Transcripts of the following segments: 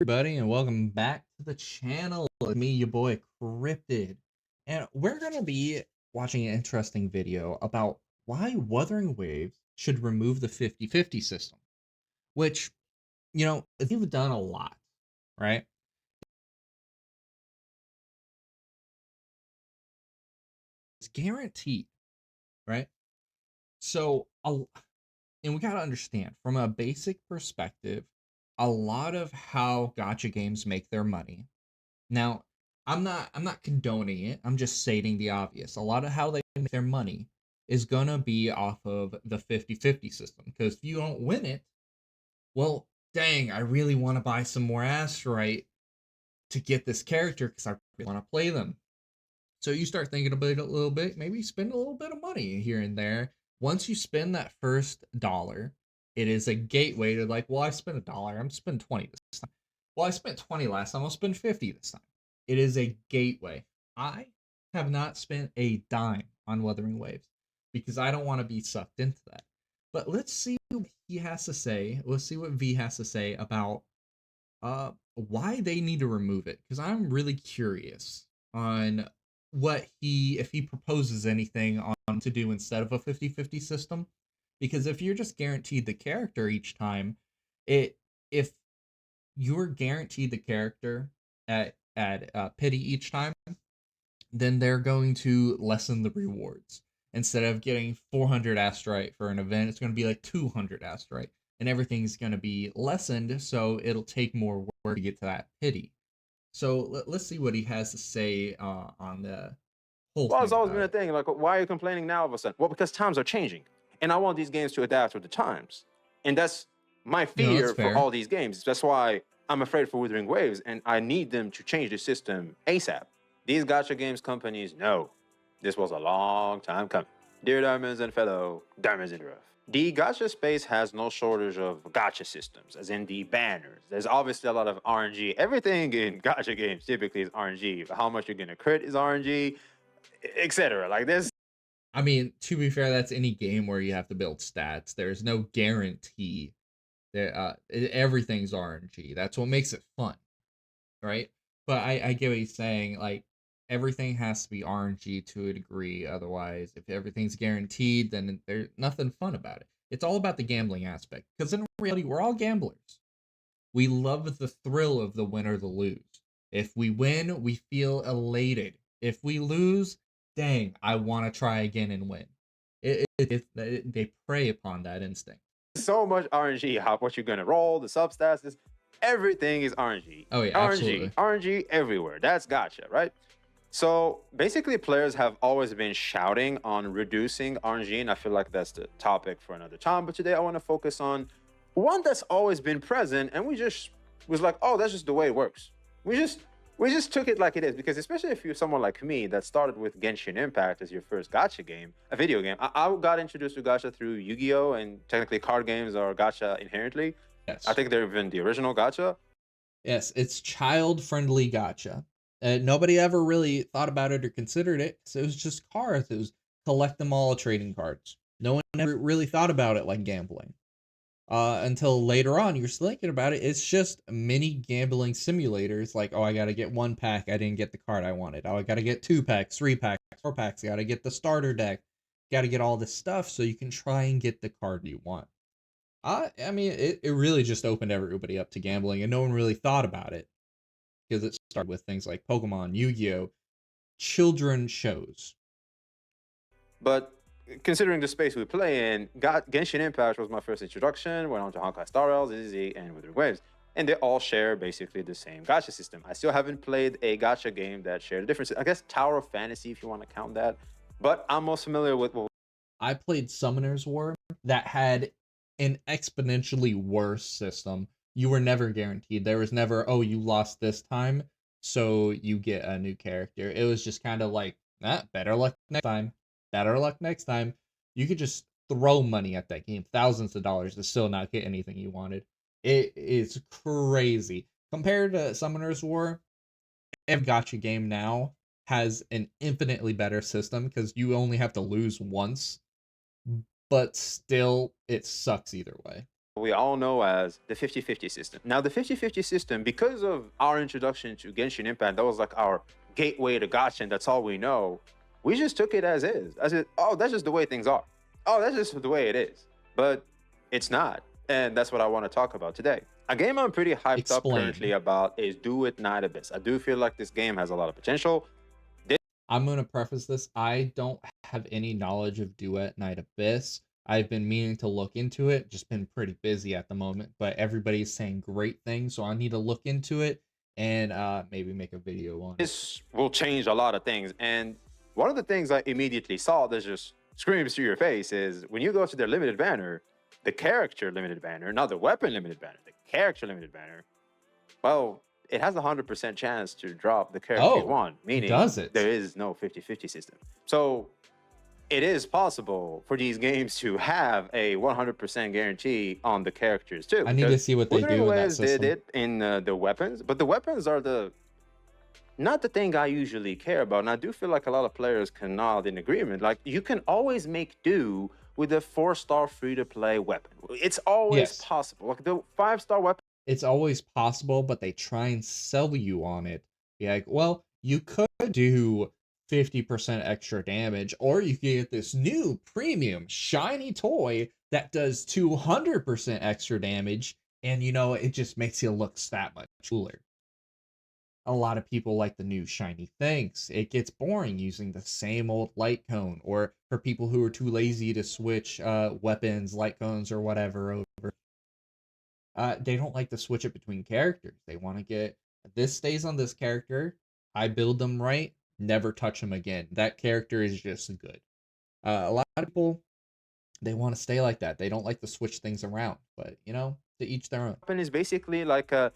Everybody, and welcome back to the channel. It's me, your boy Cryptid, and we're gonna be watching an interesting video about why Wuthering Waves should remove the 50-50 system, which they've done a lot, right? It's guaranteed, right? So, and we gotta understand from a basic perspective, a lot of how gotcha games make their money. Now, I'm not condoning it. I'm just stating the obvious. A lot of how they make their money is gonna be off of the 50-50 system. Because if you don't win it, well, dang, I really want to buy some more asteroid to get this character because I really want to play them. So you start thinking about it a little bit, maybe spend a little bit of money here and there. Once you spend that first dollar, it is a gateway to like, well, I spent a dollar, I'm spending 20 this time. Well, I spent 20 last time, I'll spend 50 this time. It is a gateway. I have not spent a dime on Wuthering Waves because I don't want to be sucked into that. But let's see what he has to say. Let's see what V has to say about why they need to remove it, because I'm really curious on what he if he proposes anything on to do instead of a 50-50 system. Because if you're just guaranteed the character each time, it if you're guaranteed the character at pity each time, then they're going to lessen the rewards. Instead of getting 400 astrite for an event, it's going to be like 200 astrite, and everything's going to be lessened, so it'll take more work to get to that pity. So let's see what he has to say on the whole Well, it's thing always about been a it. thing. Like, why are you complaining now all of a sudden? Well, because times are changing, and I want these games to adapt with the times, and that's my That's fear for fair. all these games. That's why I'm afraid for Wuthering Waves, and I need them to change the system ASAP. These gotcha games companies know this was a long time coming. Dear Diamonds and fellow Diamonds in the Rough, the gotcha space has no shortage of gotcha systems, as in the banners. There's obviously a lot of RNG. Everything in gotcha games typically is RNG. How much you're gonna crit is RNG, etc. Like this. I mean, to be fair, that's any game where you have to build stats. There's no guarantee that everything's RNG. That's what makes it fun, right? But I get what he's saying. Like, everything has to be RNG to a degree. Otherwise, if everything's guaranteed, then there's nothing fun about it. It's all about the gambling aspect. Because in reality, we're all gamblers. We love the thrill of the win or the lose. If we win, we feel elated. If we lose, dang, I want to try again and win. They prey upon that instinct. So much RNG. How what you're gonna roll, the substats, everything is RNG. Oh yeah, RNG, absolutely. RNG everywhere. That's gotcha, right? So basically, players have always been shouting on reducing RNG, and I feel like that's the topic for another time. But today, I want to focus on one that's always been present, and we just was like, oh, that's just the way it works. We just took it like it is, because especially if you're someone like me that started with Genshin Impact as your first gacha game, a video game. I got introduced to gacha through Yu-Gi-Oh, and technically card games are gacha inherently. I Yes. think they're even the original gacha. Yes, it's child-friendly gotcha. Nobody ever really thought about it or considered it, so it was just cards. It was collect them all trading cards. No one ever really thought about it like gambling. Until later on, you're thinking about it. It's just mini gambling simulators. Like, oh, I gotta get 1 pack. I didn't get the card I wanted. Oh, I gotta get 2 packs, 3 packs, 4 packs. I gotta get the starter deck. Gotta get all this stuff so you can try and get the card you want. I mean, it really just opened everybody up to gambling, and no one really thought about it because it started with things like Pokemon, Yu-Gi-Oh, children shows. But considering the space we play in, Genshin Impact was my first introduction. Went on to Honkai Star Rail, ZZ, and Wuthering Waves. And they all share basically the same gacha system. I still haven't played a gacha game that shared a difference. I guess Tower of Fantasy, if you want to count that. But I'm most familiar with I played Summoner's War that had an exponentially worse system. You were never guaranteed. There was never, oh, you lost this time, so you get a new character. It was just kind of like, better luck next time. Better luck next time. You could just throw money at that game, thousands of dollars, to still not get anything you wanted. It is crazy. Compared to Summoner's War, every gotcha game now has an infinitely better system because you only have to lose once, but still it sucks either way. we all know as the 50-50 system. Now, the 50-50 system, because of our introduction to Genshin Impact, that was like our gateway to gacha, and that's all we know. We just took it as is. As it, oh, that's just the way things are. Oh, that's just the way it is. But it's not, and that's what I want to talk about today. A game I'm pretty hyped up currently about is Do It Night Abyss. I do feel like this game has a lot of potential. I'm going to preface this. I don't have any knowledge of Duet Night Abyss. I've been meaning to look into it, just been pretty busy at the moment, but everybody's saying great things, so I need to look into it and maybe make a video on it. This will change a lot of things. And one of the things I immediately saw that just screams through your face is when you go to their limited banner, the character limited banner, not the weapon limited banner, the character limited banner, well, it has a 100% chance to drop the character you want, meaning there is no 50-50 system. So it is possible for these games to have a 100% guarantee on the characters too. I need to see what they do in that system. Did it in the weapons, but the weapons are not the thing I usually care about. And I do feel like a lot of players can nod in agreement. Like, you can always make do with a 4-star free-to-play weapon. It's always possible. Like the 5-star weapon. It's always possible, but they try and sell you on it. Be like, well, you could do 50% extra damage, or you could get this new premium shiny toy that does 200% extra damage, and you know, it just makes you look that much cooler. A lot of people like the new shiny things. It gets boring using the same old light cone, or for people who are too lazy to switch weapons, light cones, or whatever over. They don't like to switch it between characters. They want to get, this stays on this character, I build them right, never touch them again. That character is just good. A lot of people, they want to stay like that. They don't like to switch things around, but you know, to each their own. Weapon is basically like a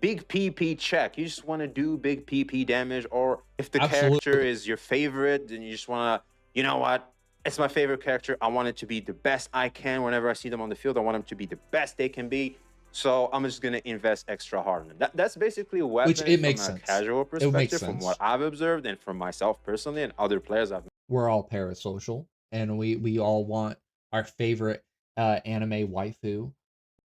big PP check. You just want to do big PP damage, or if the character is your favorite, then you just want to, you know what? It's my favorite character. I want it to be the best I can whenever I see them on the field. I want them to be the best they can be. So I'm just gonna invest extra hard on them. That's basically a weapon from a casual perspective, from what I've observed, and from myself personally and other players I've. We're all parasocial, and we all want our favorite anime waifu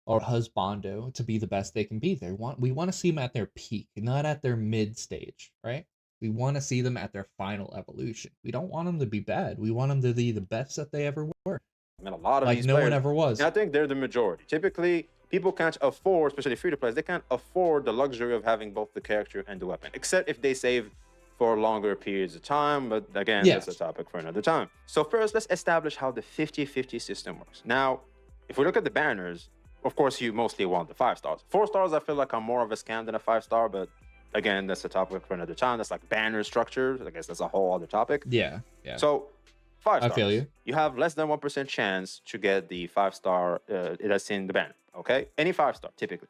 or husbando to be the best they can be. We want to see them at their peak, not at their mid stage, right? We want to see them at their final evolution. We don't want them to be bad. We want them to be the best that they ever were. I mean, a lot of like these no players, one ever was. And I think they're the majority. Typically, people can't afford, especially free-to-players, they can't afford the luxury of having both the character and the weapon, except if they save for longer periods of time. But again, that's a topic for another time. So first, let's establish how the 50-50 system works. Now, if we look at the banners, of course, you mostly want the 5 stars. 4 stars, I feel like I'm more of a scam than a 5-star, but again, that's a topic for another time. That's like banner structure. I guess that's a whole other topic. Yeah. So 5 stars. I feel you. You have less than 1% chance to get the 5-star that's in the banner. Okay, any 5-star typically.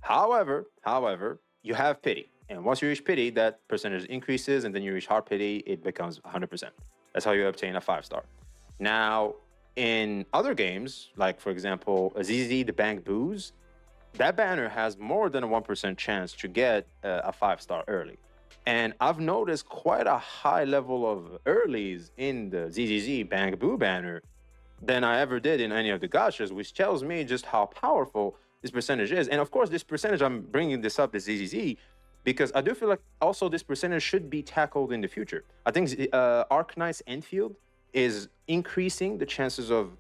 However, you have pity, and once you reach pity, that percentage increases, and then you reach hard pity, it becomes 100%. That's how you obtain a 5-star. Now, in other games, like for example, ZZ the Bank Booze, that banner has more than a 1% chance to get a 5-star early. And I've noticed quite a high level of earlies in the ZZZ Bang Boo banner than I ever did in any of the gachas, which tells me just how powerful this percentage is. And of course, this percentage, I'm bringing this up, the ZZZ, because I do feel like also this percentage should be tackled in the future. I think Arknight's Enfield is increasing the chances of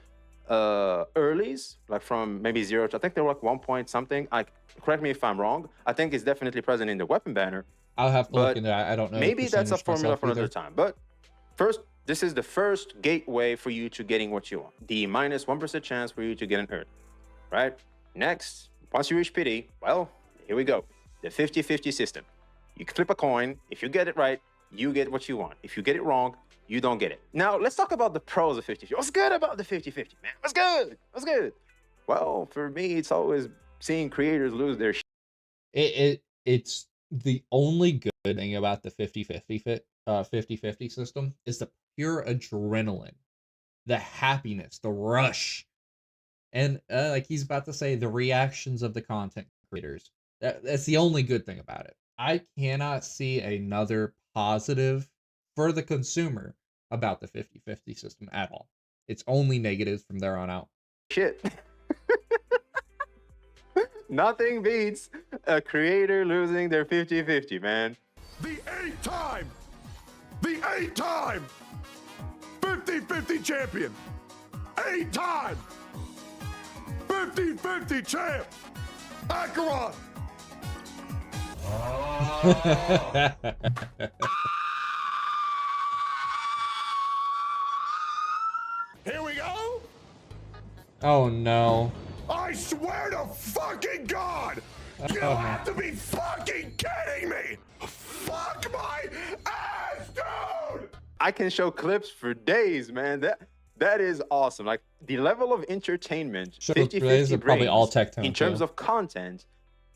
earlies, like from maybe 0 to, I think they were like 1 point something. Correct me if I'm wrong. I think it's definitely present in the weapon banner. I'll have to look into that. I don't know. Maybe that's a formula for another time. But first, this is the first gateway for you to getting what you want. The minus 1% chance for you to get an earth, right? Next, once you reach pity, well, here we go. The 50-50 system. You can flip a coin. If you get it right, you get what you want. If you get it wrong, you don't get it. Now, let's talk about the pros of 50-50. What's good about the 50-50, man? What's good? What's good? Well, for me, it's always seeing creators lose their shit. It's the only good thing about the 50-50 system is the pure adrenaline, the happiness, the rush, and like he's about to say, the reactions of the content creators. That's the only good thing about it. I cannot see another positive for the consumer about the 50-50 system at all. It's only negatives from there on out. Shit. Nothing beats a creator losing their 50-50, man. The eight-time 50-50 champion, 8-time 50-50 champ, Acheron. Here we go. Oh no. I swear to fucking God, you Oh, have to be fucking kidding me. Fuck my ass, dude. I can show clips for days, man. That is awesome. Like the level of entertainment Sure, 50-50 these are probably all brings Tectone in terms too. of content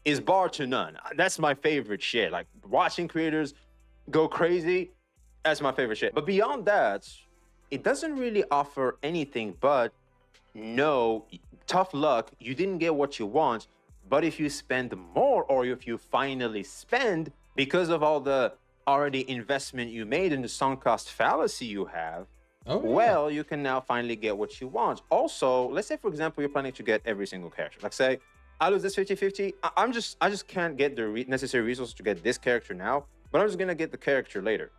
is bar to none. That's my favorite shit. Like watching creators go crazy, that's my favorite shit. But beyond that, it doesn't really offer anything but no, tough luck, you didn't get what you want. But if you spend more, or if you finally spend because of all the already investment you made in the sunk cost fallacy you have, Oh, yeah. well, you can now finally get what you want. Also, let's say, for example, you're planning to get every single character. Like, say, I lose this 50-50. I just can't get the necessary resources to get this character now, but I'm just gonna get the character later.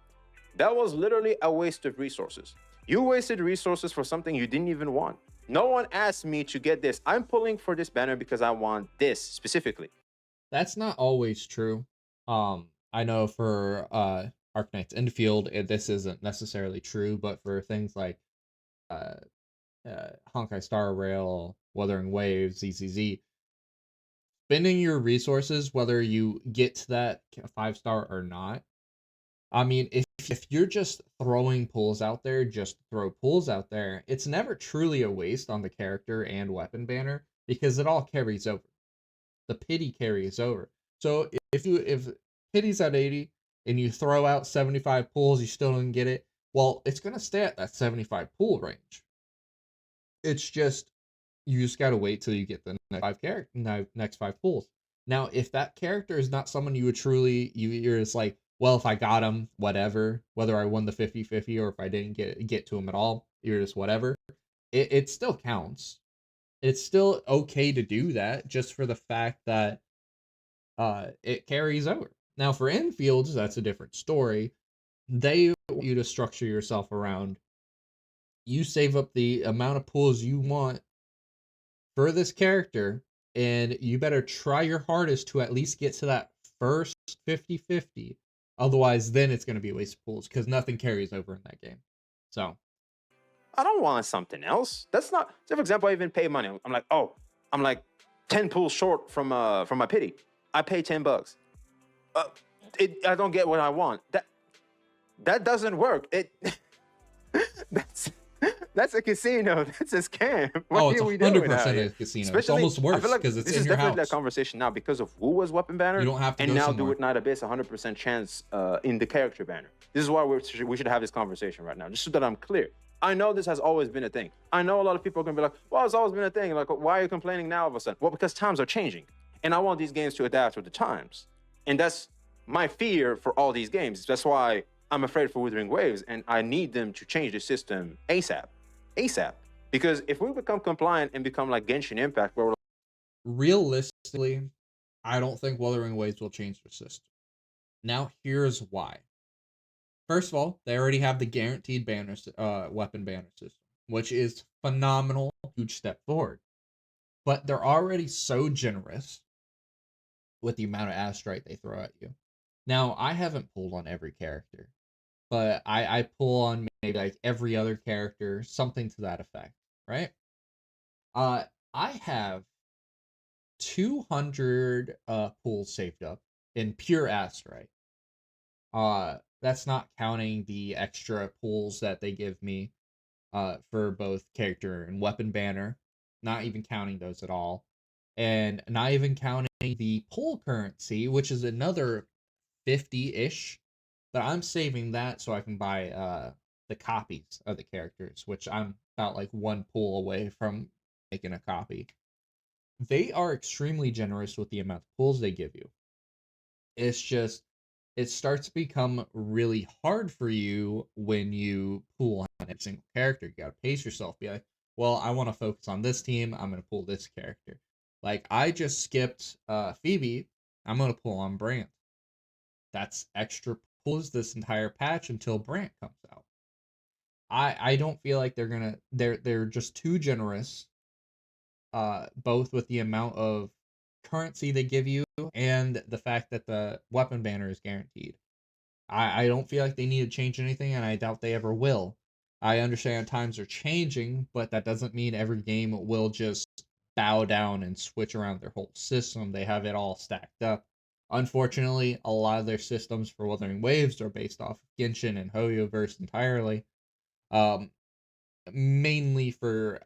That was literally a waste of resources. You wasted resources for something you didn't even want. No one asked me to get this. I'm pulling for this banner because I want this specifically. That's not always true. I know for Arknights Infield, this isn't necessarily true, but for things like uh, Honkai Star Rail, Wuthering Waves, ZZZ, spending your resources, whether you get to that 5-star or not. I mean, if you're just throwing pulls out there, just throw pulls out there, it's never truly a waste on the character and weapon banner because it all carries over. The pity carries over. So if pity's at 80 and you throw out 75 pulls, you still don't get it. Well, it's gonna stay at that 75 pull range. It's just you just gotta wait till you get the next 5 pulls. Now, if that character is not someone you would truly you're just like, well, if I got him, whatever, whether I won the 50-50 or if I didn't get to him at all, you're just whatever. It still counts. It's still okay to do that just for the fact that it carries over. Now for infields, that's a different story. They want you to structure yourself around you save up the amount of pulls you want for this character, and you better try your hardest to at least get to that first 50-50. Otherwise, then it's going to be a waste of pulls because nothing carries over in that game. So, I don't want something else. That's not. Say for example, I even pay money. I'm like, oh, I'm like 10 pulls short from my pity. I pay $10. I don't get what I want. That doesn't work. That's that's a casino. That's a scam. What it's are we doing 100% out a casino. It's Especially, almost I worse feel like because it's this in is your definitely house. that conversation now because of Wu was weapon banner. You don't have to and go now somewhere. do it Night Abyss 100% chance in the character banner. This is why we should have this conversation right now, just so that I'm clear. I know this has always been a thing. I know a lot of people are gonna be like, well, it's always been a thing. Like, why are you complaining now all of a sudden? Well, because times are changing. And I want these games to adapt with the times. And that's my fear for all these games. That's why I'm afraid for Wuthering Waves, and I need them to change the system ASAP. ASAP. Because if we become compliant and become like Genshin Impact, where we're Realistically, I don't think Wuthering Waves will change their system. Now, here's why. First of all, they already have the guaranteed weapon banner system, which is phenomenal, huge step forward. But they're already so generous with the amount of astrite they throw at you. Now, I haven't pulled on every character, but I pull on maybe like every other character, something to that effect, right? Uh, I have 200 pulls saved up in pure astrite. That's not counting the extra pulls that they give me for both character and weapon banner, not even counting those at all, and not even counting the pull currency, which is another 50-ish. But I'm saving that so I can buy the copies of the characters, which I'm about like one pull away from making a copy. They are extremely generous with the amount of pulls they give you. It's just it starts to become really hard for you when you pull on every single character. You gotta pace yourself. Be like, well, I want to focus on this team. I'm gonna pull this character. Like I just skipped Phoebe. I'm gonna pull on Brant. That's extra pulls this entire patch until Brant comes out. I don't feel like they're just too generous, both with the amount of currency they give you and the fact that the weapon banner is guaranteed. I don't feel like they need to change anything, and I doubt they ever will. I understand times are changing, but that doesn't mean every game will just bow down and switch around their whole system. They have it all stacked up. Unfortunately, a lot of their systems for Wuthering Waves are based off of Genshin and Hoyoverse entirely, um, mainly for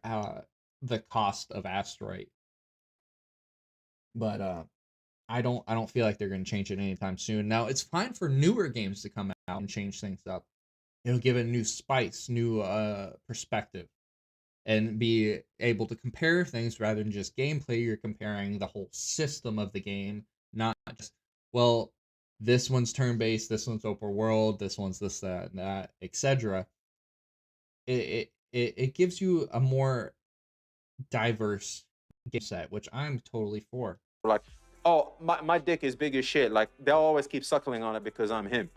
the cost of Asteroid. But I don't feel like they're going to change it anytime soon. Now, it's fine for newer games to come out and change things up. It'll give it a new spice, new perspective, and be able to compare things rather than just gameplay. You're comparing the whole system of the game, not just, well, this one's turn-based, this one's open world, this one's this, that, and that, etc. It gives you a more diverse game set, which I'm totally for. Like, oh, my dick is big as shit. Like, they'll always keep suckling on it because I'm him.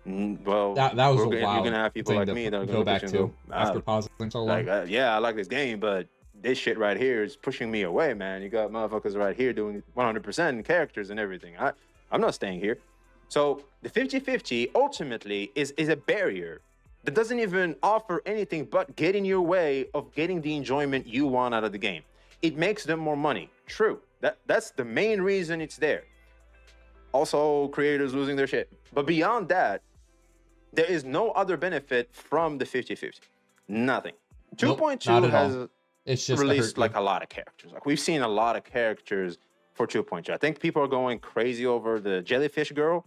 Well, That was a you're wild gonna have people thing like to me that are gonna go look at back you and to go, after pausing so long. like, yeah, I like this game, but this shit right here is pushing me away, man. You got motherfuckers right here doing 100% characters and everything. I'm not staying here. So the 50-50 ultimately is a barrier that doesn't even offer anything but get in your way of getting the enjoyment you want out of the game. It makes them more money. True. That's the main reason it's there. Also, creators losing their shit. But beyond that, there is no other benefit from the 50-50. Nothing. Nope, 2.2 not at has all. It's just released like a lot of characters. Like we've seen a lot of characters for 2.2. I think people are going crazy over the jellyfish girl.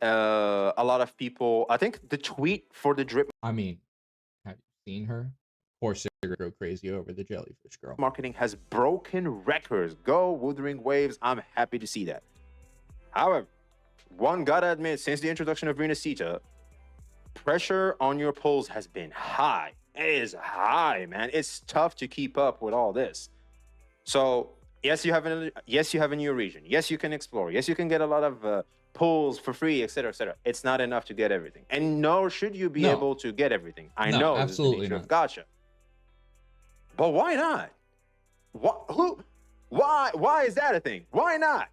A lot of people, I think the tweet for the drip I mean, have you seen her? Of course, they're gonna go crazy over the jellyfish girl. marketing has broken records. Go Wuthering Waves. I'm happy to see that. However, one gotta admit, since the introduction of Renacita, pressure on your pulls has been high. It is high, man. It's tough to keep up with all this. So yes, you have a new region. Yes, you can explore. Yes, you can get a lot of pulls for free, etc., etc. It's not enough to get everything, and nor should you be able to get everything. I No, know absolutely this is the nature not. of gacha, but why not? What? Who? Why is that a thing? Why not?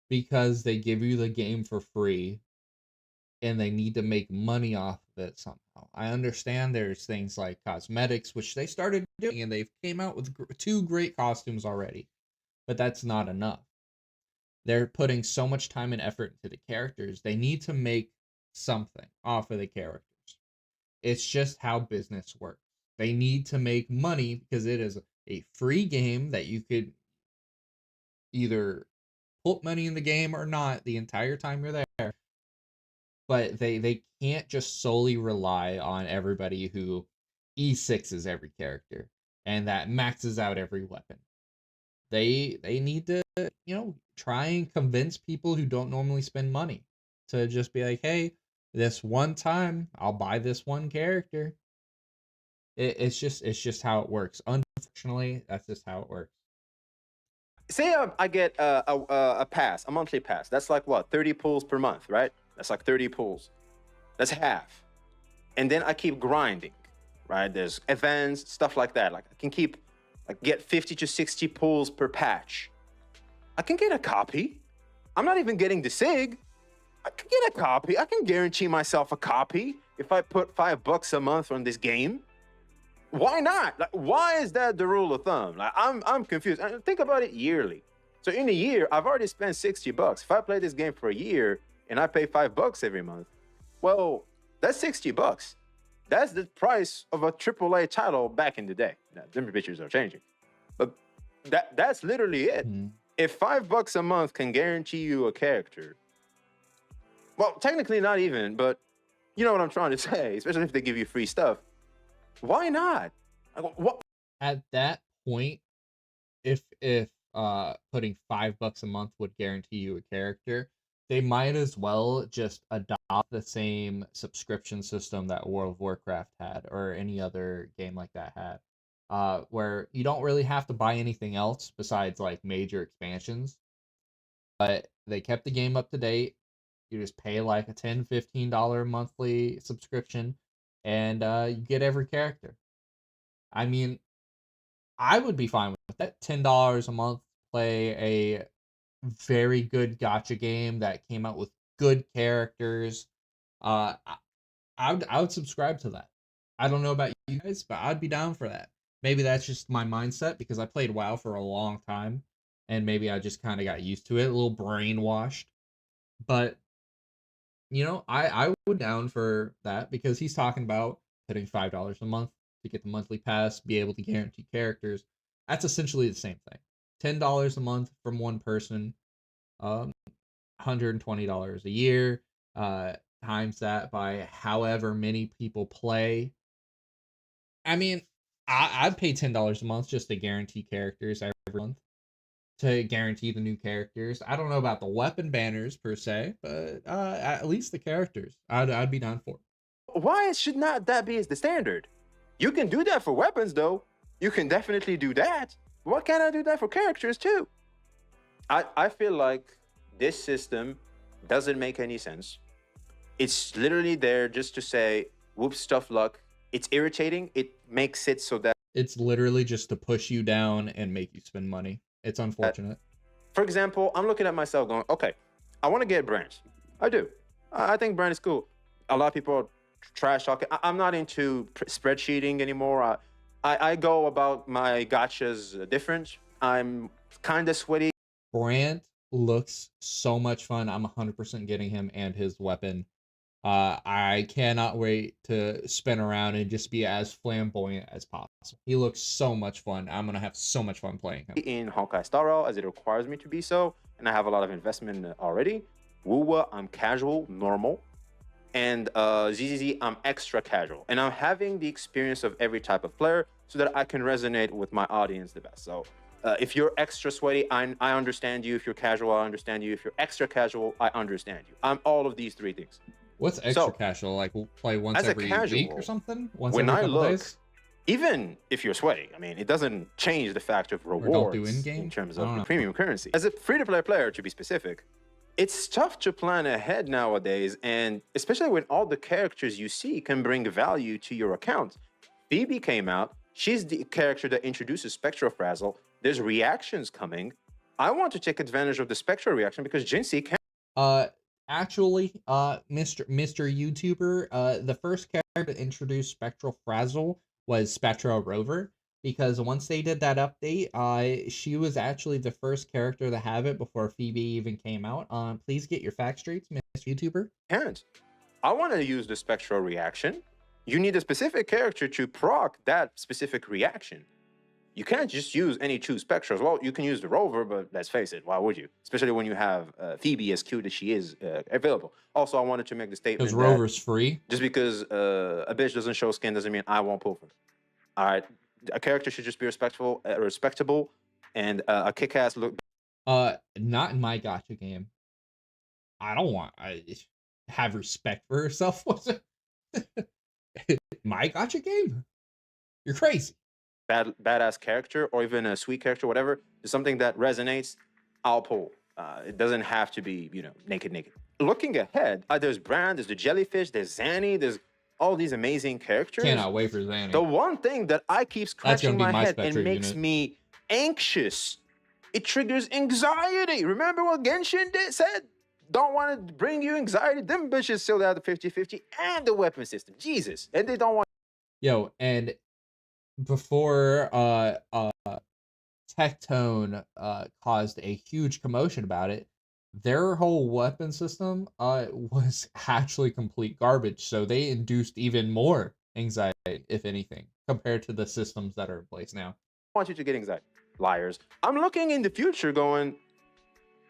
Because they give you the game for free and they need to make money off of it somehow. I understand there's things like cosmetics, which they started doing, and they've came out with two great costumes already, but that's not enough. They're putting so much time and effort into the characters. They need to make something off of the characters. It's just how business works. They need to make money because it is a free game that you could either put money in the game or not the entire time you're there. But they can't just solely rely on everybody who E6s every character and that maxes out every weapon. They need to, try and convince people who don't normally spend money to just be like, hey, this one time I'll buy this one character. It's just how it works. Unfortunately, that's just how it works. Say I get a pass, a monthly pass. That's like what, 30 pulls per month, right? That's like 30 pulls. That's half. And then I keep grinding, right? There's events, stuff like that. Like I can get 50 to 60 pulls per patch. I can get a copy. I'm not even getting the SIG. I can get a copy. I can guarantee myself a copy if I put $5 a month on this game. Why not? Like, why is that the rule of thumb? Like, I'm confused. And think about it yearly. So in a year, I've already spent $60. If I play this game for a year and I pay $5 every month, well, that's $60. That's the price of a AAA title back in the day. Now, them pictures are changing, but that's literally it. Mm-hmm. If $5 a month can guarantee you a character, well, technically not even, but you know what I'm trying to say. Especially if they give you free stuff. Why not? Like, what? At that point, if putting $5 a month would guarantee you a character, they might as well just adopt the same subscription system that World of Warcraft had or any other game like that had. where you don't really have to buy anything else besides like major expansions. But they kept the game up to date. You just pay like a $10-15 monthly subscription, and you get every character. I mean, I would be fine with that. $10 a month, play a very good gotcha game that came out with good characters. I would subscribe to that. I don't know about you guys, but I'd be down for that. Maybe that's just my mindset because I played WoW for a long time, and maybe I just kind of got used to it, a little brainwashed. But I would down for that because he's talking about putting $5 a month to get the monthly pass, be able to guarantee characters. That's essentially the same thing. $10 a month from one person, $120 a year, times that by however many people play. I mean, I'd pay $10 a month just to guarantee characters every month, to guarantee the new characters. I don't know about the weapon banners per se, but at least the characters, I'd be down for. Why should not that be the standard? You can do that for weapons, though. You can definitely do that. Why can't I do that for characters too? I feel like this system doesn't make any sense. It's literally there just to say, whoops, tough luck. It's irritating. It makes it so that It's literally just to push you down and make you spend money. It's unfortunate. for example, I'm looking at myself going, okay, I want to get brands. I do. I think brand is cool. A lot of people are trash talking. I'm not into spreadsheeting anymore. I go about my gotchas different. I'm kind of sweaty. Brant looks so much fun. I'm 100% getting him and his weapon. I cannot wait to spin around and just be as flamboyant as possible. He looks so much fun. I'm gonna have so much fun playing him. In Honkai Star Rail, as it requires me to be so, and I have a lot of investment in it already. Wuwa, I'm casual, normal. And ZZZ, I'm extra casual. And I'm having the experience of every type of player so that I can resonate with my audience the best. So if you're extra sweaty, I understand you. If you're casual, I understand you. If you're extra casual, I understand you. I'm all of these three things. What's extra casual? Like we'll play once as a every casual, week or something? Once when every I couple look, days? even if you're sweaty, I mean, it doesn't change the fact of Or rewards don't do in-game? in terms I of don't the know. premium currency. As a free-to-play player, to be specific, it's tough to plan ahead nowadays, and especially when all the characters you see can bring value to your account. Phoebe came out. She's the character that introduces Spectrofrazzle. There's reactions coming. I want to take advantage of the Spectral reaction because Jinsei can. Actually, Mr. YouTuber, the first character to introduce Spectral Frazzle was Spectral Rover, because once they did that update, she was actually the first character to have it before Phoebe even came out. Please get your facts straight, Mr. YouTuber. Can't. I want to use the Spectral reaction. You need a specific character to proc that specific reaction. You can't just use any two Spectrals. Well, you can use the Rover, but let's face it, why would you? Especially when you have Phoebe, as cute as she is, available. Also, I wanted to make the statement Because Rover's free. just because a bitch doesn't show skin doesn't mean I won't pull for it. All right, a character should just be respectable, and a kick-ass look. Not in my gotcha game. I don't want. I have respect for herself. What's it? My gotcha game? You're crazy. Badass character or even a sweet character, whatever, is something that resonates, I'll pull. It doesn't have to be, naked. Looking ahead, there's Brand, there's the Jellyfish, there's Zanny, there's all these amazing characters. Cannot wait for Zanny. The one thing that I keep scratching my head and makes me anxious, it triggers anxiety. Remember what Genshin said? Don't want to bring you anxiety. Them bitches still have the 50-50 and the weapon system. Jesus. And they don't want. Yo, and before Tectone caused a huge commotion about it, their whole weapon system was actually complete garbage, so they induced even more anxiety, if anything, compared to the systems that are in place now. I want you to get anxiety. Liars. I'm looking in the future going,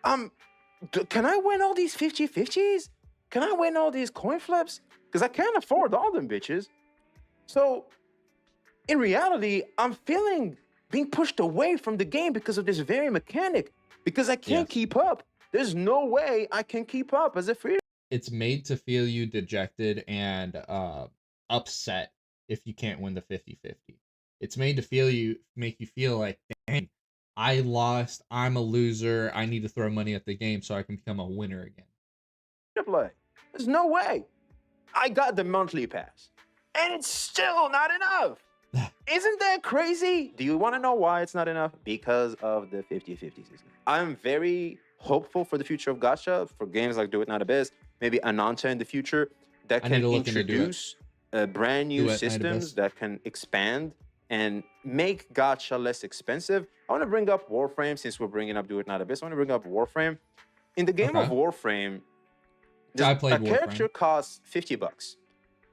can I win all these 50-50s? Can I win all these coin flips? Because I can't afford all them bitches. So in reality, I'm feeling being pushed away from the game because of this very mechanic, because I can't keep up. There's no way I can keep up as a free. It's made to feel you dejected and upset if you can't win the 50-50. It's made to make you feel like, dang, I lost, I'm a loser, I need to throw money at the game so I can become a winner again. To play. There's no way. I got the monthly pass, and it's still not enough. Isn't that crazy? Do you want to know why it's not enough? Because of the 50-50 system. I'm very hopeful for the future of gacha, for games like Do It Not Abyss, maybe Ananta in the future, that I need can to look into introduce brand new Do It Night systems Abyss. that can expand and make gacha less expensive. I want to bring up Warframe since we're bringing up Do It Not Abyss. I want to bring up Warframe. In the game of Okay. Warframe, I played a character Warframe. costs $50.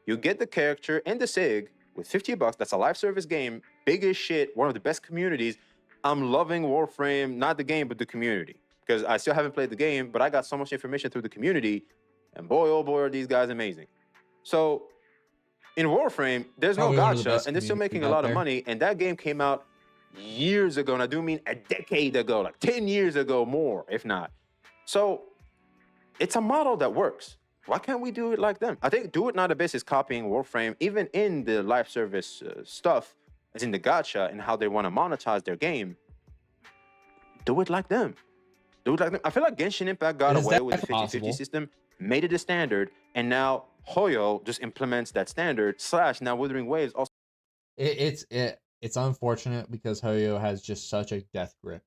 You get the character and the SIG with $50. That's a live service game, big as shit, one of the best communities. I'm loving Warframe, not the game, but the community. Because I still haven't played the game, but I got so much information through the community. And boy, oh boy, are these guys amazing. So in Warframe, there's no Probably one of the gacha, best and they're still making a communities out lot of there. money. And that game came out years ago, and I do mean a decade ago, like 10 years ago, more, if not. So it's a model that works. Why can't we do it like them? I think Do It Not Abyss is copying Warframe, even in the live service stuff, as in the gacha and how they want to monetize their game. Do it like them. Do it like them. I feel like Genshin Impact got It is away with the definitely 50-50 possible. system, made it a standard, and now Hoyo just implements that standard, / now Wuthering Waves also. It's unfortunate because Hoyo has just such a death grip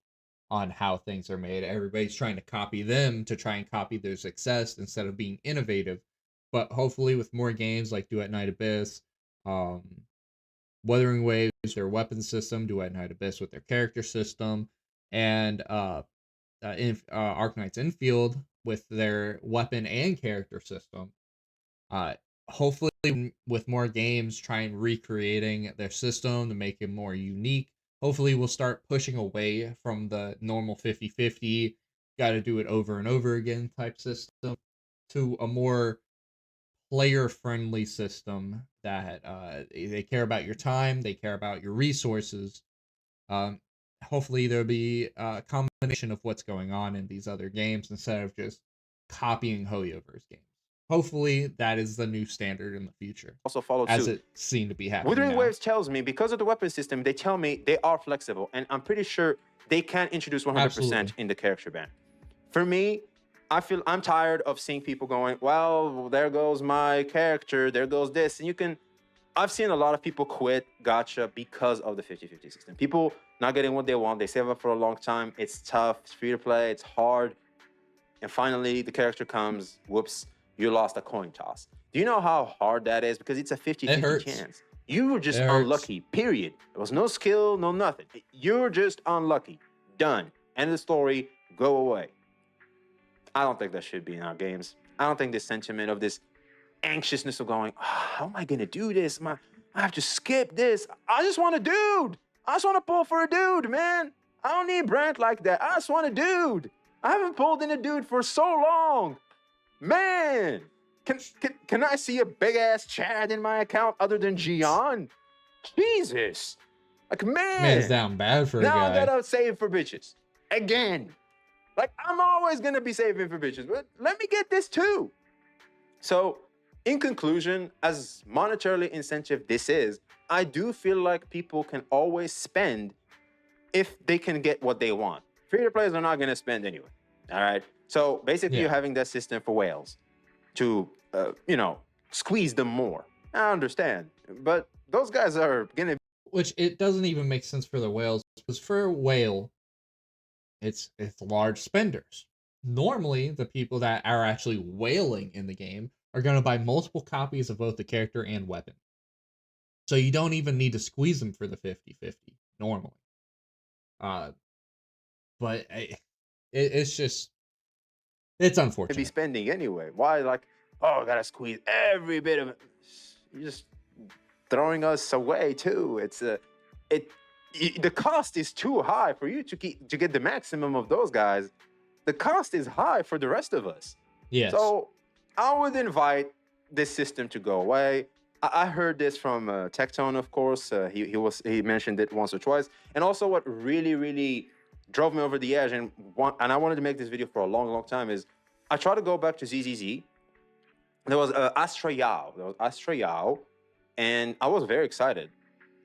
on how things are made. Everybody's trying to copy them to try and copy their success instead of being innovative. But hopefully, with more games like Do at Night Abyss, um, Wuthering Waves, their weapon system, Do at Night Abyss with their character system, and Arknight's Infield with their weapon and character system. Uh, Hopefully, with more games, trying recreating their system to make it more unique. Hopefully, we'll start pushing away from the normal 50-50, got to do it over and over again type system to a more player friendly system that they care about your time, they care about your resources. Um, Hopefully, there'll be a combination of what's going on in these other games instead of just copying Hoyover's games. Hopefully, that is the new standard in the future, Followed as suit. it seemed to be happening Wuthering now. Waves tells me, because of the weapon system, they tell me they are flexible, and I'm pretty sure they can introduce 100% Absolutely. in the character ban. For me, I feel I'm tired of seeing people going, well, there goes my character, there goes this, and you can. I've seen a lot of people quit gacha because of the 50-50 system. People not getting what they want, they save up for a long time, it's tough, it's free to play, it's hard, and finally the character comes, whoops, you lost a coin toss. Do you know how hard that is? Because it's a 50-50 chance. You were just unlucky, period. There was no skill, no nothing. You're just unlucky. Done. End of the story, go away. I don't think that should be in our games. I don't think this sentiment of this anxiousness of going, oh, how am I gonna do this? I have to skip this. I just want a dude. I just want to pull for a dude, man. I don't need Brent like that. I just want a dude. I haven't pulled in a dude for so long. Man, can I see a big ass Chad in my account other than Gian? Jesus. Like, Man's down bad for a guy. Now I gotta save for bitches. Again. Like, I'm always gonna be saving for bitches, but let me get this too. So, in conclusion, as monetarily incentive this is, I do feel like people can always spend if they can get what they want. Free-to players are not gonna spend anyway. All right. So basically, you're having that system for whales to, squeeze them more. I understand, but those guys are gonna. Which it doesn't even make sense for the whales, because for a whale, it's large spenders. Normally, the people that are actually whaling in the game are going to buy multiple copies of both the character and weapon. So you don't even need to squeeze them for the 50-50 normally. But it's just, it's unfortunate. Be spending anyway. Why, like, oh, I gotta squeeze every bit of it. You're just throwing us away too. The cost is too high for you to get the maximum of those guys. The cost is high for the rest of us. Yes. So I would invite this system to go away. I heard this from Tectone, of course. He mentioned it once or twice. And also, what really drove me over the edge, and I wanted to make this video for a long time, is I tried to go back to ZZZ. There was Astra Yao. And I was very excited.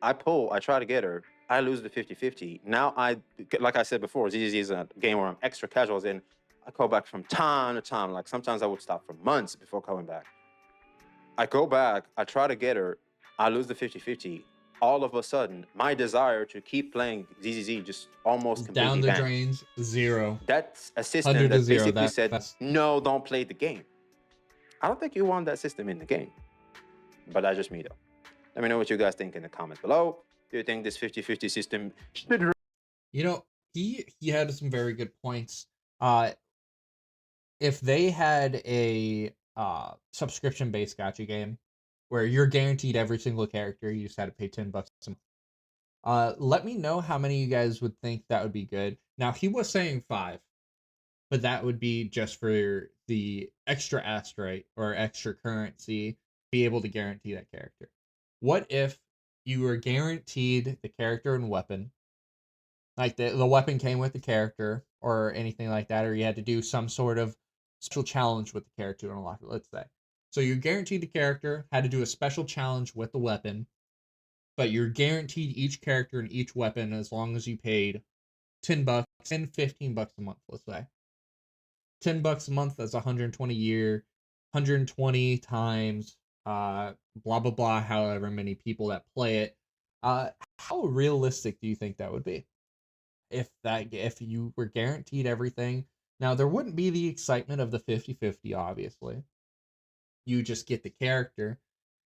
I try to get her, I lose the 50-50. Now like I said before, ZZ is a game where I'm extra casual in. I call back from time to time. Like sometimes I would stop for months before coming back. I go back, I try to get her, I lose the 50-50. All of a sudden, my desire to keep playing ZZZ just almost Down completely the vanished. drains, 0. That's a system 100 to that 0. basically said, That's no, don't play the game. I don't think you want that system in the game. But that's just me, though. Let me know what you guys think in the comments below. Do you think this 50-50 system should... You know, he had some very good points. If they had a subscription based gacha game where you're guaranteed every single character, you just had to pay $10 a month. Let me know how many of you guys would think that would be good. Now he was saying 5, but that would be just for the extra asteroid or extra currency, be able to guarantee that character. What if you were guaranteed the character and weapon, like the weapon came with the character or anything like that, or you had to do some sort of special challenge with the character to unlock it, let's say. So you're guaranteed the character, had to do a special challenge with the weapon, but you're guaranteed each character and each weapon as long as you paid $10 and $15 a month, let's say. $10 a month, that's 120 a year, 120 times blah blah blah, however many people that play it. How realistic do you think that would be? If you were guaranteed everything. Now there wouldn't be the excitement of the 50-50, obviously. You just get the character.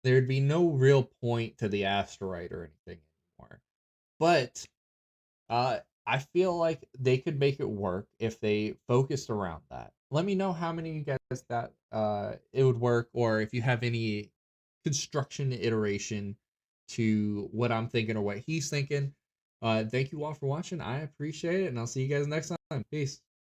There'd be no real point to the asteroid or anything anymore. But I feel like they could make it work if they focused around that. Let me know how many of you guys that it would work, or if you have any construction iteration to what I'm thinking or what he's thinking. Thank you all for watching. I appreciate it, and I'll see you guys next time. Peace.